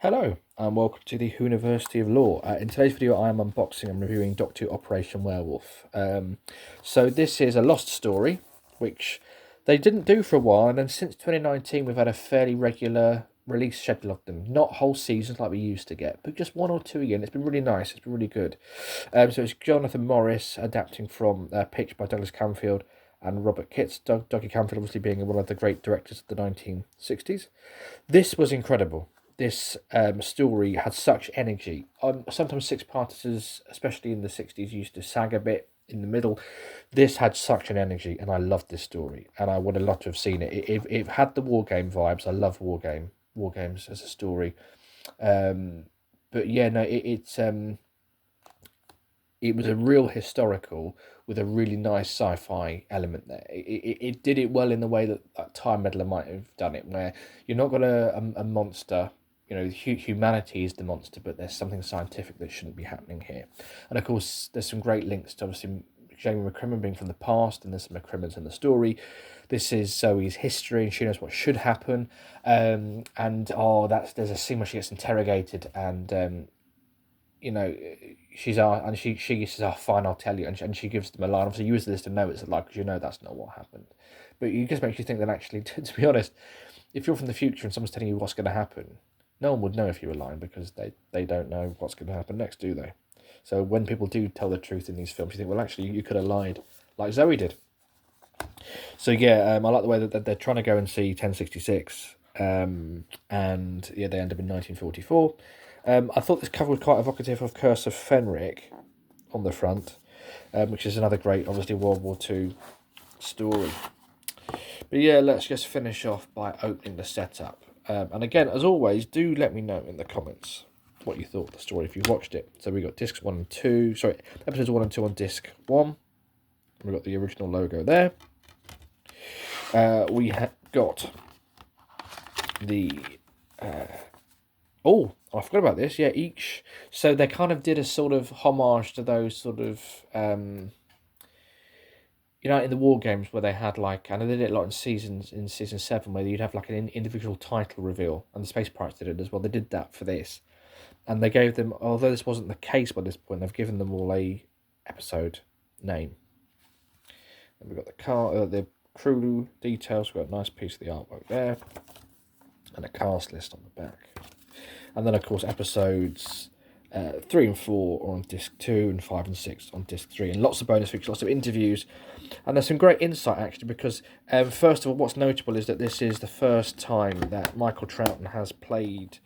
Hello and welcome to the University of Law. In today's video I am unboxing and reviewing Doctor Who Operation Werewolf. So this is a lost story, which they didn't do for a while, and then since 2019 we've had a fairly regular release schedule of them. Not whole seasons like we used to get, but just one or two again. It's been really nice, it's been really good. So it's Jonathan Morris adapting from pitch by Douglas Camfield and Robert Kitts. Dougie Camfield obviously being one of the great directors of the 1960s. This was incredible. This story had such energy. Sometimes six-parters, especially in the 60s, used to sag a bit in the middle. This had such an energy, and I loved this story, and I would have loved to have seen it. It had the war game vibes. I love war games as a story. But yeah, no, it was a real historical with a really nice sci-fi element there. It did it well in the way that Time Meddler might have done it, where you're not got a monster. You know, humanity is the monster, but there's something scientific that shouldn't be happening here. And of course, there's some great links to obviously Jamie McCrimmon being from the past, and there's some McCrimmons in the story. This is Zoe's history, and she knows what should happen. There's a scene where she gets interrogated, and you know, she says, "Oh, fine, I'll tell you," and she gives them a line. Obviously, you as the listener know it's like, because you know that's not what happened, but it just makes you think that actually, to be honest, if you're from the future and someone's telling you what's going to happen, no one would know if you were lying because they don't know what's going to happen next, do they? So when people do tell the truth in these films, you think, well, actually, you could have lied, like Zoe did. So yeah, I like the way that they're trying to go and see 1066, and yeah, they end up in 1944. I thought this cover was quite evocative of Curse of Fenric on the front, which is another great, obviously, World War II story. But yeah, let's just finish off by opening the setup. And again, as always, do let me know in the comments what you thought of the story if you watched it. So we got discs 1 and 2, sorry, episodes 1 and 2 on disc 1. We've got the original logo there. We got the... I forgot about this. Yeah, each... So they kind of did a sort of homage to those sort of... you know, in the war games where they had like, and they did it a lot in season 7, where you'd have like an individual title reveal, and the Space Pirates did it as well. They did that for this, and they gave them, although this wasn't the case by this point, they've given them all a episode name. And we've got the crew details. We've got a nice piece of the artwork there, and a cast list on the back, and then of course episodes 3 and 4 are on disc 2, and 5 and 6 on disc 3, and lots of bonus features, lots of interviews, and there's some great insight actually, because first of all, what's notable is that this is the first time that Michael Troughton has played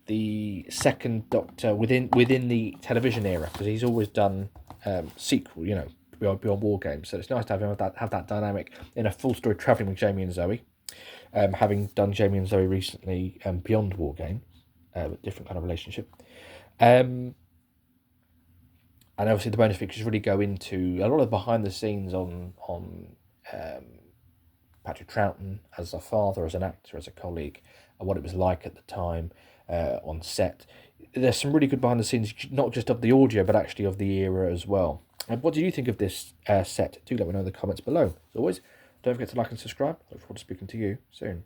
the second Doctor within the television era, because he's always done sequel, you know, beyond war games. So it's nice to have him have that dynamic in a full story travelling with Jamie and Zoe, having done Jamie and Zoe recently beyond war game, different kind of relationship. And obviously the bonus features really go into a lot of behind the scenes on Patrick Troughton as a father, as an actor, as a colleague, and what it was like at the time on set. There's some really good behind the scenes, not just of the audio, but actually of the era as well. And what do you think of this set? Do let me know in the comments below. As always, don't forget to like and subscribe. I look forward to speaking to you soon.